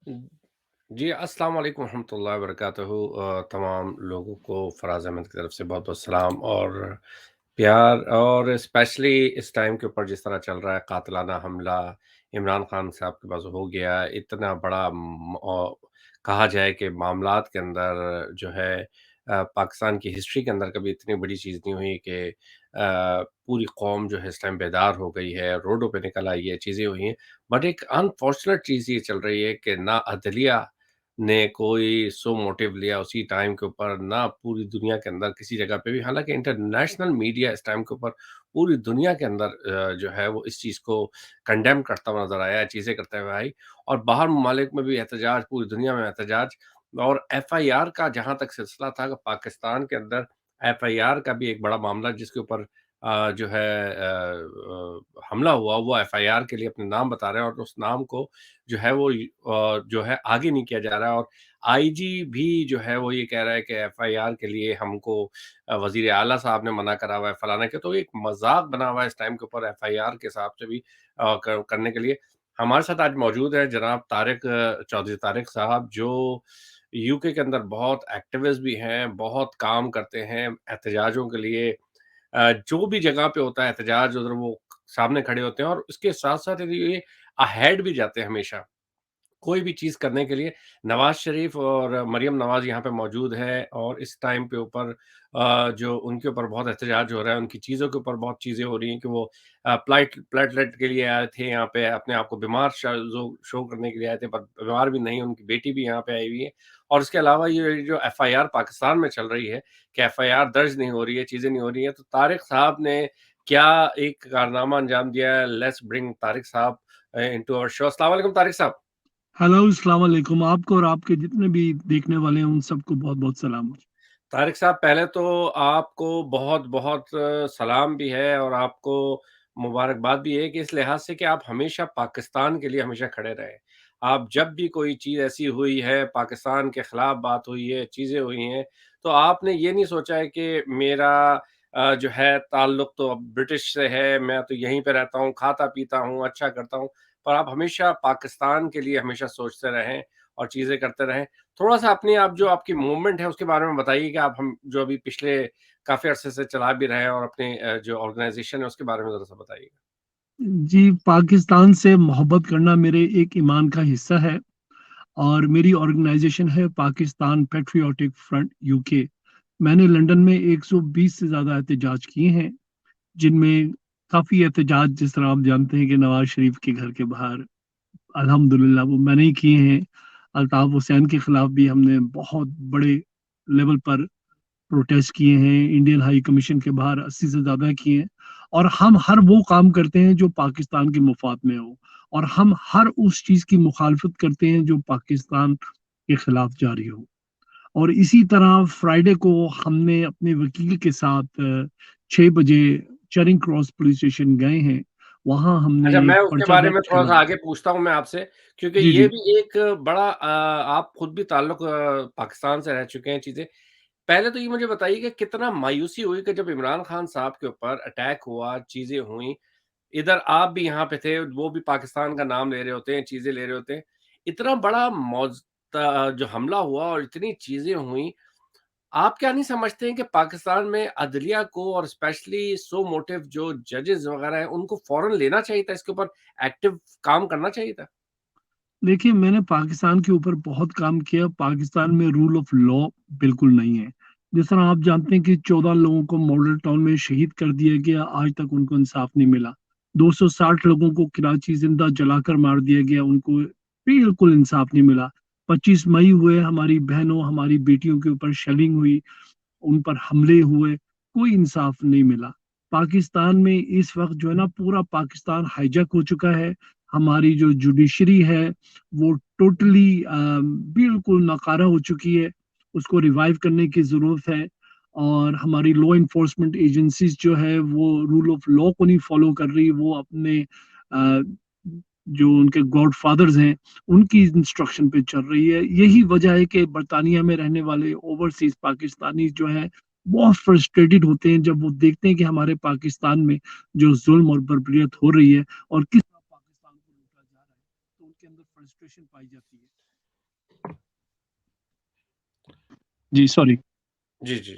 जी, अस्सलाम वालेकुम रहमतुल्लाहि व बरकातहू। तमाम लोगों को फ़राज़ अहमद की तरफ से बहुत-बहुत सलाम और प्यार। और स्पेशली इस टाइम के ऊपर जिस तरह चल रहा है कातिलाना हमला इमरान खान साहब के पास हो गया, इतना बड़ा कहा जाए कि मामलात के अंदर जो है पाकिस्तान की हिस्ट्री के अंदर कभी इतनी बड़ी चीज़ नहीं हुई कि पूरी कौम जो है इस टाइम बेदार हो गई है, रोडों पे निकल आई है, चीज़ें हुई हैं। बट एक अनफॉर्चुनेट चीज़ ये चल रही है कि ना अदलिया ने कोई सो मोटिव लिया उसी टाइम के ऊपर, ना पूरी दुनिया के अंदर किसी जगह पे भी, हालाँकि इंटरनेशनल मीडिया इस टाइम के ऊपर पूरी दुनिया के अंदर जो है वो इस चीज़ को कंडेम करता हुआ नज़र आया है, चीज़ें करते हुए आई। और बाहर ममालिक में भी एहतजाज, पूरी दुनिया में एहतजाज। और एफआईआर का जहाँ तक सिलसिला था कि पाकिस्तान के अंदर एफआईआर का भी एक बड़ा मामला जिसके ऊपर जो है हमला हुआ, वो एफआईआर के लिए अपने नाम बता रहे हैं और उस नाम को जो है वो जो है आगे नहीं किया जा रहा है। और आईजी भी जो है वो ये कह रहा है कि एफआईआर के लिए हमको वज़ीर आला साहब ने मना करा हुआ है फलाना के, तो एक मज़ाक बना हुआ है इस टाइम के ऊपर एफआईआर के हिसाब से भी करने के लिए। हमारे साथ आज मौजूद है जनाब तारिक चौधरी तारिक साहब, जो यूके के अंदर बहुत एक्टिविस्ट भी हैं, बहुत काम करते हैं एहतजाजों के लिए। जो भी जगह पे होता है एहतजाज उधर वो सामने खड़े होते हैं और उसके साथ-साथ ये अहेड भी जाते हैं हमेशा। कोई भी चीज़ करने के लिए। नवाज़ शरीफ और मरियम नवाज़ यहाँ पे मौजूद है और इस टाइम पे ऊपर जो उनके ऊपर बहुत एहतजाज हो रहा है, उनकी चीज़ों के ऊपर बहुत चीज़ें हो रही हैं कि वो प्लेटलेट के लिए आए थे यहाँ पे, अपने आप को बीमार शो करने के लिए आए थे, पर बीमार भी नहीं, उनकी बेटी भी यहाँ पे आई हुई है। और इसके अलावा ये जो एफआईआर पाकिस्तान में चल रही है कि एफआईआर दर्ज नहीं हो रही है, चीज़ें नहीं हो रही हैं, तो तारिक साहब ने क्या एक कारनामा अंजाम दिया है? लेट्स ब्रिंग तारिक साहब इंटू आवर शो। अस्सलाम वालेकुम तारिक साहब। हेलो, अस्सलाम वालेकुम। आपको और आपके जितने भी देखने वाले हैं, उन सबको बहुत-बहुत सलाम। तारिक साहब, पहले तो आपको बहुत-बहुत सलाम भी है और आपको मुबारकबाद भी है कि इस लिहाज से कि आप हमेशा पाकिस्तान के लिए हमेशा खड़े रहे। आप जब भी कोई चीज़ ऐसी हुई है, पाकिस्तान के खिलाफ बात हुई है, चीज़ें हुई हैं, तो आपने ये नहीं सोचा है कि मेरा जो है ताल्लुक तो अब ब्रिटिश से है, मैं तो यहीं पे रहता हूँ, खाता-पीता हूँ, अच्छा करता हूँ। पर आप हमेशा पाकिस्तान के लिए हमेशा सोचते रहें और चीज़ें करते रहें। थोड़ा-सा अपनी आप जो आपकी मूवमेंट है उसके बारे में बताइए कि आप हम जो अभी पिछले काफ़ी अरसे से चला भी रहे हैं और अपने जो ऑर्गेनाइज़ेशन है उसके बारे में ज़रा-सा बताइएगा? जी, पाकिस्तान से मोहब्बत करना मेरे एक ईमान का हिस्सा है और मेरी ऑर्गेनाइज़ेशन है पाकिस्तान पैट्रियोटिक फ्रंट यूके। मैंने लंदन में 120 से ज़्यादा एहतजाज किए हैं, जिनमें काफ़ी एहतजाज जिस तरह आप जानते हैं कि नवाज़ शरीफ के घर के बाहर अल्हम्दुलिल्लाह वो मैंने ही किए हैं। अल्ताफ़ हुसैन के खिलाफ भी हमने बहुत बड़े लेवल पर प्रोटेस्ट किए हैं, इंडियन हाई कमीशन के बाहर 80 से ज़्यादा किए हैं और हम हर वो काम करते हैं जो पाकिस्तान के मुफ़ाद में हो और हम हर उस चीज़ की मुखालफत करते हैं जो पाकिस्तान के खिलाफ जारी हो। और इसी तरह फ्राइडे को हमने अपने वकील के साथ 6 बजे चैरिंग क्रॉस पुलिस स्टेशन गए हैं। वहाँ हमने अच्छा, एक मैं उसके पर्चा बारे में दर्ज थोड़ा-सा करवाया। आगे पूछता हूँ मैं आपसे, क्योंकि जी, ये जी। भी एक बड़ा आप खुद भी ताल्लुक पाकिस्तान से रह चुके हैं चीज़ें। पहले तो ये मुझे बताइए कि कितना मायूसी हुई कि जब इमरान खान साहब के ऊपर अटैक हुआ, चीज़ें हुईं, इधर आप भी यहाँ पे थे, वो भी पाकिस्तान का नाम ले रहे होते हैं, चीज़ें ले रहे होते हैं। इतना बड़ा जो हमला हुआ और इतनी चीज़ें हुईं, आप क्या नहीं समझते हैं कि पाकिस्तान में अदलिया को और स्पेशली सो मोटिव जो जजेस वगैरह हैं, उनको फ़ौरन लेना चाहिए था, इसके ऊपर एक्टिव काम करना चाहिए था? देखिए, मैंने पाकिस्तान के ऊपर बहुत काम किया। पाकिस्तान में रूल ऑफ लॉ बिल्कुल नहीं है। जिस तरह आप जानते हैं कि 14 लोगों को मॉडल टाउन में शहीद कर दिया गया, आज तक उनको इंसाफ नहीं मिला। 260 लोगों को कराची ज़िंदा जलाकर मार दिया गया, उनको बिल्कुल इंसाफ नहीं मिला। 25 मई हुए, हमारी बहनों, हमारी बेटियों के ऊपर शेलिंग हुई, उन पर हमले हुए, कोई इंसाफ नहीं मिला। पाकिस्तान में इस वक़्त जो है ना पूरा पाकिस्तान हाइजैक हो चुका है। हमारी जो जुडिशरी है वो टोटली बिल्कुल नाकारा हो चुकी है। उसको रिवाइव करने की ज़रूरत है और हमारी लॉ एनफोर्समेंट एजेंसीज़ जो है वो रूल ऑफ लॉ को नहीं फ़ॉलो कर रही। वो अपने अ, जो उनके गॉडफ़ादर्स हैं, उनकी इंस्ट्रक्शन पे चल रही है। यही वजह है कि बर्तानिया में रहने वाले ओवरसीज़ पाकिस्तानी जो हैं, बहुत फ्रस्ट्रेटेड होते हैं जब वो देखते हैं कि हमारे पाकिस्तान में जो ज़ुल्म और बर्बरियत हो रही है और किस तरह पाकिस्तान को लूटा जा रहा है। तो उनके अंदर फ्रस्ट्रेशन पाई जाती है। जी, सॉरी। जी, जी।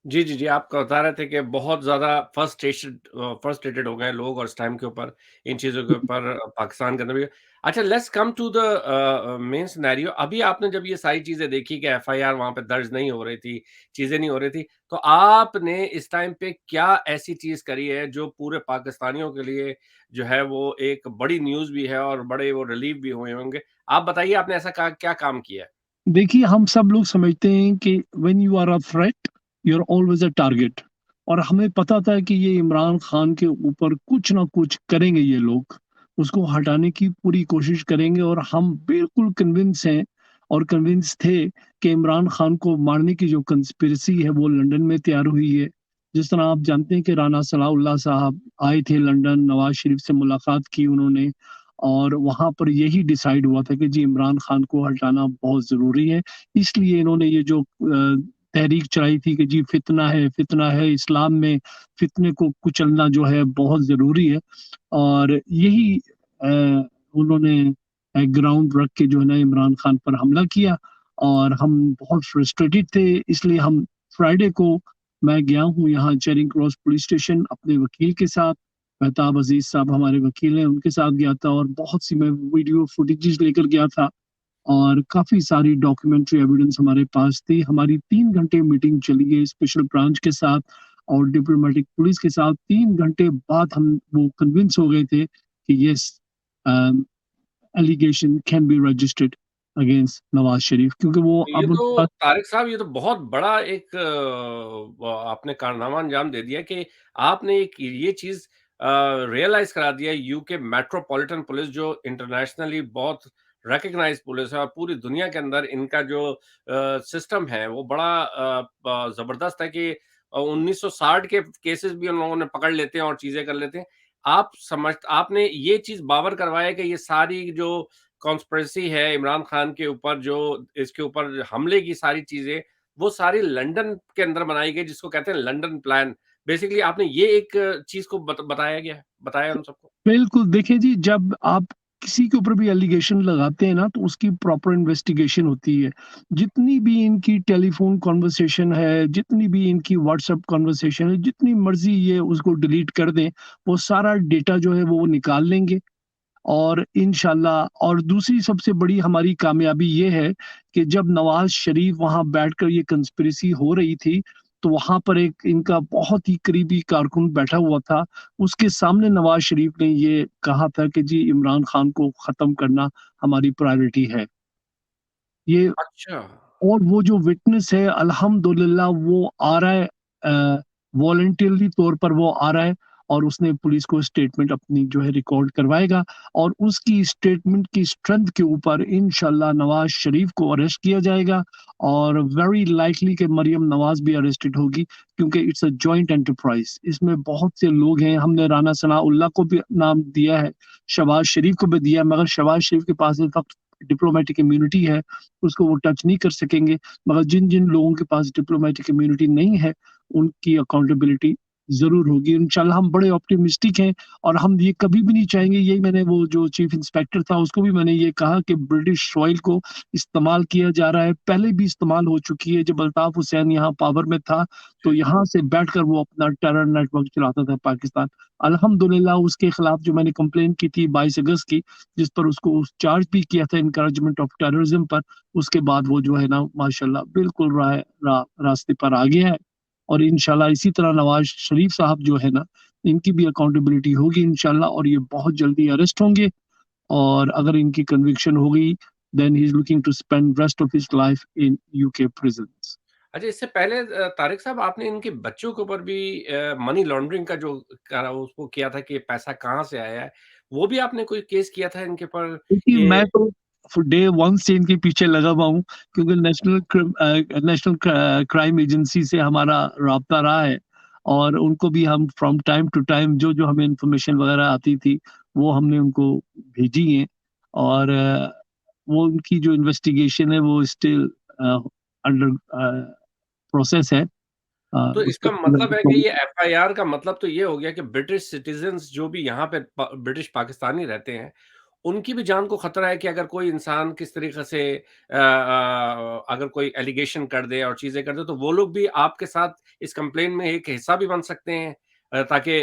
जी, जी, जी, आप बता रहे थे कि बहुत ज़्यादा फ्रस्ट्रेटेड हो गए हैं लोग और इस टाइम के ऊपर, इन चीज़ों के ऊपर पाकिस्तान के अंदर भी। अच्छा, let's come to the main scenario. अभी आपने जब ये सारी चीज़ें देखी कि एफआईआर वहाँ पे दर्ज नहीं हो रही थी, चीज़ें नहीं हो रही थी, तो आपने इस टाइम पे क्या ऐसी चीज़ करी है जो पूरे पाकिस्तानियों के लिए जो है वो एक बड़ी न्यूज़ भी है और बड़े वो रिलीफ़ भी हुए होंगे? आप बताइए आपने ऐसा क्या काम किया है? देखिए, हम सब लोग समझते हैं कि when you are a threat, you are always a target. और हमें पता था कि ये इमरान खान के ऊपर कुछ ना कुछ करेंगे ये लोग। उसको हटाने की पूरी कोशिश करेंगे और हम बिल्कुल कन्विंस हैं और कन्विंस थे कि इमरान खान को मारने की जो कंस्पिरेसी है वो लंदन में तैयार हुई है। जिस तरह आप जानते हैं कि राना सनाउल्लाह साहब आए थे लंदन, नवाज़ शरीफ से मुलाकात की उन्होंने और वहाँ पर यही डिसाइड हुआ था कि जी इमरान खान को हटाना बहुत ज़रूरी है। इसलिए इन्होंने ये जो तहरीक चलाई थी कि जी फितना है, इस्लाम में फितने को कुचलना जो है बहुत ज़रूरी है। और यही अ, उन्होंने ग्राउंड रख के जो है ना इमरान खान पर हमला किया और हम बहुत फ्रस्ट्रेटेड थे इसलिए हम फ्राइडे को मैं गया हूँ यहाँ चेरिंग क्रॉस पुलिस स्टेशन अपने वकील के साथ। मेहताब अजीज साहब हमारे वकील हैं, उनके साथ गया था और बहुत सी मैं वीडियो फुटेजेस लेकर गया था और काफ़ी सारी डॉक्यूमेंट्री एविडेंस हमारे पास थी। हमारी 3 घंटे मीटिंग चली है स्पेशल ब्रांच के साथ और डिप्लोमेटिक पुलिस के साथ। 3 घंटे बाद हम वो कन्विंस हो गए थे कि yes uh, allegation can be registered against Nawaz Sharif क्योंकि वो ये अब उनके तो पास। तारिक साहब ये तो बहुत बड़ा एक आपने कारनामा अंजाम दे दिया कि आपने एक ये चीज़ रियलाइज़ करा दिया यूके मेट्रोपॉलिटन पुलिस जो इंटरनेशनली बहुत रिकॉग्नाइज्ड पुलिस है और पूरी दुनिया के अंदर इनका जो सिस्टम है वो बड़ा ज़बरदस्त है कि 1960 के केसेस भी उन लोगों ने पकड़ लेते हैं और चीज़ें कर लेते हैं। आपने ये चीज़ बावर करवाया कि ये सारी जो कॉन्स्पिरेसी है इमरान खान के ऊपर जो इसके ऊपर हमले की सारी चीज़ें, वो सारी लंदन के अंदर बनाई गई जिसको कहते हैं लंदन प्लान। बेसिकली आपने ये एक चीज़ को बताया गया है, बताया उन सबको। बिल्कुल, देखिए जी जब आप किसी के ऊपर भी एलिगेशन लगाते हैं ना तो उसकी प्रॉपर इन्वेस्टिगेशन होती है। जितनी भी इनकी टेलीफ़ोन कन्वर्सेशन है, जितनी भी इनकी व्हाट्सएप कन्वर्सेशन है, जितनी मर्ज़ी ये उसको डिलीट कर दें, वो सारा डेटा जो है वो निकाल लेंगे और इंशाल्लाह। और दूसरी सबसे बड़ी हमारी कामयाबी ये है कि जब नवाज़ शरीफ वहाँ बैठकर ये कंस्पिरेसी हो रही थी, तो वहाँ पर एक इनका बहुत ही करीबी कारकुन बैठा हुआ था। उसके सामने नवाज़ शरीफ ने ये कहा था कि जी इमरान खान को ख़त्म करना हमारी प्रायोरिटी है। ये अच्छा। और वो जो विटनेस है अल्हम्दुलिल्लाह वो आ रहा है वॉलंटरली तौर पर वो आ रहा है और उसने पुलिस को स्टेटमेंट अपनी जो है रिकॉर्ड करवाएगा और उसकी स्टेटमेंट की स्ट्रेंथ के ऊपर इंशाल्लाह नवाज शरीफ को अरेस्ट किया जाएगा और वेरी लाइकली कि मरियम नवाज भी अरेस्टेड होगी क्योंकि इट्स अ जॉइंट एंटरप्राइज। इसमें बहुत से लोग हैं, हमने राना सनाउल्लाह को भी नाम दिया है, शहबाज शरीफ को भी दिया है, मगर शहबाज शरीफ के पास इस वक्त डिप्लोमेटिक इम्यूनिटी है, उसको वो टच नहीं कर सकेंगे। मगर जिन-जिन लोगों के पास डिप्लोमैटिक इम्यूनिटी नहीं है, उनकी अकाउंटेबिलिटी ज़रूर होगी। इंशाल्लाह हम बड़े ऑप्टिमिस्टिक हैं और हम ये कभी भी नहीं चाहेंगे, यही मैंने वो जो चीफ इंस्पेक्टर था उसको भी मैंने ये कहा कि ब्रिटिश सॉइल को इस्तेमाल किया जा रहा है, पहले भी इस्तेमाल हो चुकी है। जब अल्ताफ हुसैन यहाँ पावर में था, तो जी, जी। यहाँ से बैठकर वो अपना टेरर नेटवर्क चलाता था पाकिस्तान। अल्हम्दुलिल्लाह उसके खिलाफ जो मैंने कंप्लेंट की थी 22 अगस्त की, जिस पर उसको चार्ज भी किया था एनकरेजमेंट ऑफ टेररिज्म पर, उसके बाद वो जो है ना माशाल्लाह बिल्कुल रास्ते पर आ गया है और इंशाल्लाह इसी तरह नवाज शरीफ साहब जो है ना इनकी भी अकाउंटेबिलिटी होगी इंशाल्लाह और ये बहुत जल्दी अरेस्ट होंगे और अगर इनकी कन्विक्शन हो गई then he is looking to spend rest of his life in UK prisons. अच्छा, इससे पहले तारिक साहब आपने इनके बच्चों के ऊपर भी मनी लॉन्ड्रिंग का जो करा उसको किया था कि पैसा कहाँ से आया है, वो भी आपने कोई केस किया था इनके ऊपर देखिए कि मैं तो डे 1 से इनके पीछे लगा हुआ हूँ क्योंकि नेशनल क्राइम एजेंसी से हमारा राब्ता रहा है और उनको भी हम फ्रॉम टाइम टू टाइम जो-जो हमें इन्फॉर्मेशन वगैरह आती थी, वो हमने उनको भेजी है और वो उनकी जो इन्वेस्टिगेशन है वो स्टिल अ, अंडर प्रोसेस है। तो उस इसका मतलब है पर कि ये एफआईआर का मतलब तो ये हो गया कि ब्रिटिश सिटिज़न्स जो भी यहाँ पे प ब्रिटिश पाकिस्तानी रहते हैं, उनकी भी जान को खतरा है कि अगर कोई इंसान किस तरीके से अगर कोई एलिगेशन कर दे और चीज़ें कर दे, तो वो लोग भी आपके साथ इस कंप्लेंट में एक हिस्सा भी बन सकते हैं, ताकि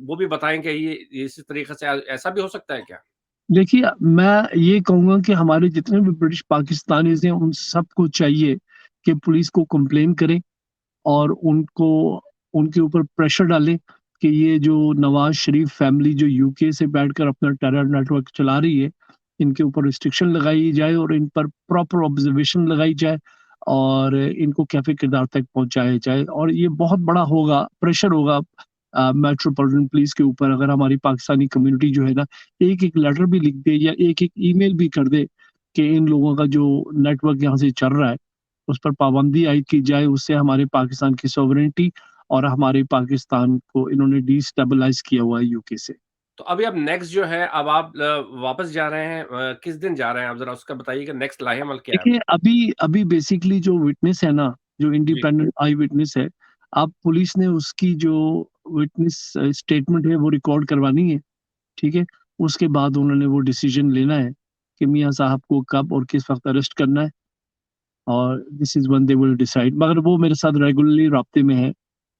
वो भी बताएँ कि ये इस तरीके से ऐसा भी हो सकता है क्या? देखिए, मैं ये कहूँगा कि हमारे जितने भी ब्रिटिश पाकिस्तानीज़ हैं, उन सबको चाहिए कि पुलिस को कंप्लेन करें और उनको उनके ऊपर प्रेशर डालें कि ये जो नवाज़ शरीफ फैमिली जो यूके से बैठकर अपना टेरर नेटवर्क चला रही है, इनके ऊपर रिस्ट्रिक्शन लगाई जाए और इन पर प्रॉपर ऑब्जर्वेशन लगाई जाए और इनको कैफ़े किरदार तक पहुँचाया जाए और ये बहुत बड़ा होगा, प्रेशर होगा मेट्रोपॉलिटन पुलिस के ऊपर अगर हमारी पाकिस्तानी कम्युनिटी जो है ना, एक-एक लेटर भी लिख दे या एक-एक ईमेल भी कर दे कि इन लोगों का जो नेटवर्क यहाँ से चल रहा है, उस पर पाबंदी आयद की जाए, उससे हमारे पाकिस्तान की सॉवरेनिटी और हमारे पाकिस्तान को इन्होंने डिस्टेबलाइज़ किया हुआ है यूके से। तो अभी अब नेक्स्ट जो है, अब आप वापस जा रहे हैं, किस दिन जा रहे हैं आप ज़रा उसका बताइएगा, नेक्स्ट लाहे-अमल क्या है? देखिए, अभी अभी बेसिकली जो विटनेस है ना, जो जी। इंडिपेंडेंट आई विटनेस है, अब पुलिस ने उसकी जो विटनेस स्टेटमेंट है वो रिकॉर्ड करवानी है, ठीक है? उसके बाद उन्होंने वो डिसीजन लेना है कि मियाँ साहब को कब और किस वक़्त अरेस्ट करना है और this is when they will decide मगर वो मेरे साथ रेगुलरली राब्ते में हैं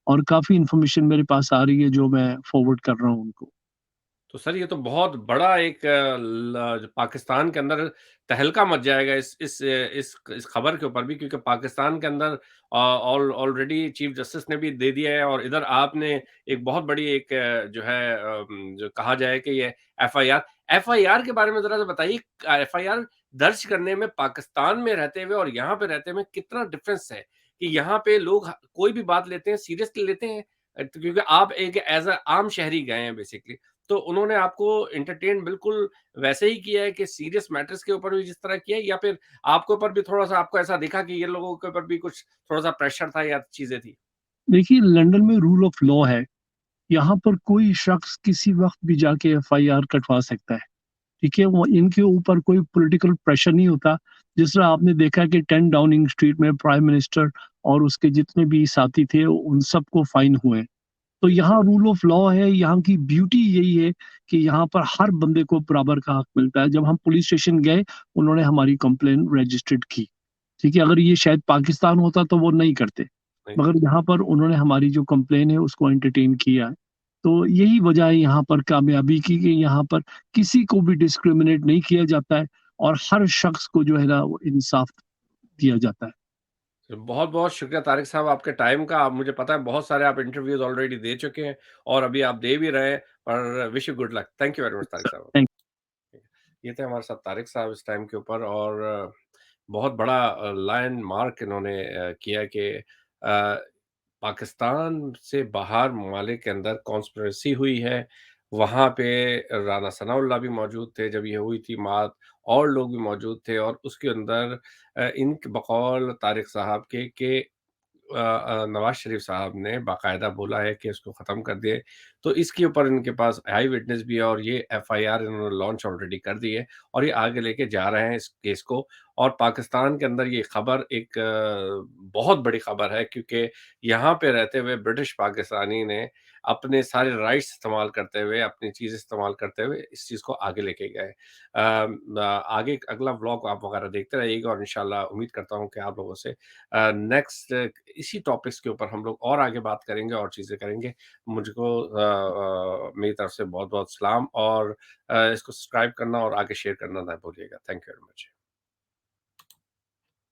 और काफ़ी इन्फॉर्मेशन मेरे पास आ रही है जो मैं फॉरवर्ड कर रहा हूँ उनको। तो सर ये तो बहुत बड़ा एक जो पाकिस्तान के अंदर तहलका मच जाएगा इस खबर के ऊपर भी, क्योंकि पाकिस्तान के अंदर ऑलरेडी चीफ जस्टिस ने भी दे दिया है और इधर आपने एक बहुत बड़ी एक जो है जो कहा जाए कि ये एफआईआर के बारे में जरा सा बताइए। एफआईआर दर्ज करने में पाकिस्तान में रहते हुए और यहाँ पे रहते हुए कितना डिफरेंस है कि यहाँ पे लोग कोई भी बात लेते हैं सीरियसली लेते हैं, क्योंकि आप एक एज अ आम शहरी गए हैं बेसिकली, तो उन्होंने आपको एंटरटेन बिल्कुल वैसे ही किया है कि सीरियस मैटर्स के ऊपर भी जिस तरह किया है, या फिर आपके ऊपर भी थोड़ा-सा आपको ऐसा दिखा कि ये लोगों के ऊपर भी कुछ थोड़ा-सा प्रेशर था या चीज़ें थी? देखिए, लंदन में रूल ऑफ लॉ है, यहाँ पर कोई शख्स किसी वक़्त भी जाके एफआईआर कटवा सकता है। ठीक है? वो इनके ऊपर कोई पॉलिटिकल प्रेशर नहीं होता। जिस तरह आपने देखा कि 10 डाउनिंग स्ट्रीट में प्राइम मिनिस्टर और उसके जितने भी साथी थे, उन सबको फाइन हुए। तो जी। यहाँ रूल ऑफ लॉ है, यहाँ की ब्यूटी यही है कि यहाँ पर हर बंदे को बराबर का हक मिलता है। जब हम पुलिस स्टेशन गए, उन्होंने हमारी कंप्लेंट रजिस्टर्ड की। ठीक है? अगर ये शायद पाकिस्तान होता तो वो नहीं करते। नहीं। मगर यहाँ पर उन्होंने हमारी जो कंप्लेन है उसको एंटरटेन किया है। तो यही वजह है यहाँ पर कामयाबी की कि यहाँ पर किसी को भी डिस्क्रिमिनेट नहीं किया जाता है और हर शख्स को जो है ना वो इंसाफ दिया जाता है। तो बहुत-बहुत शुक्रिया तारिक साहब आपके टाइम का। आप मुझे पता है बहुत सारे आप इंटरव्यूज़ ऑलरेडी दे चुके हैं और अभी आप दे भी रहे हैं, और wish you good luck. Thank you very much Tariq साहब। थैंक ये थे हमारे साथ तारिक साहब इस टाइम के ऊपर, और बहुत बड़ा लैंडमार्क इन्होंने किया कि पाकिस्तान से बाहर ममालिक के अंदर कॉन्स्पिरेसी हुई है। वहाँ पे राना सनाउल्लाह भी मौजूद थे जब ये हुई थी बात, और लोग भी मौजूद थे, और उसके अंदर इन बकौल तारिक साहब के नवाज़ शरीफ साहब ने बाकायदा बोला है कि इसको ख़त्म कर दिए। तो इसके ऊपर इनके पास आई विटनेस भी है और ये एफआईआर इन्होंने लॉन्च ऑलरेडी कर दी है, और ये आगे लेके जा रहे हैं इस केस को। और पाकिस्तान के अंदर ये खबर एक बहुत बड़ी खबर है, क्योंकि यहाँ पे रहते हुए ब्रिटिश पाकिस्तानी ने अपने सारे राइट्स इस्तेमाल करते हुए, अपनी चीज़ इस्तेमाल करते हुए इस चीज़ को आगे लेके गए। आगे अगला व्लॉग आप वगैरह देखते रहिएगा, और इंशाल्लाह उम्मीद करता हूँ कि आप लोगों से नेक्स्ट इसी टॉपिक्स के ऊपर हम लोग और आगे बात करेंगे और चीज़ें करेंगे। मुझको मेरी तरफ से बहुत-बहुत सलाम, और इसको सब्सक्राइब करना और आगे शेयर करना ना भूलिएगा। Thank you very much.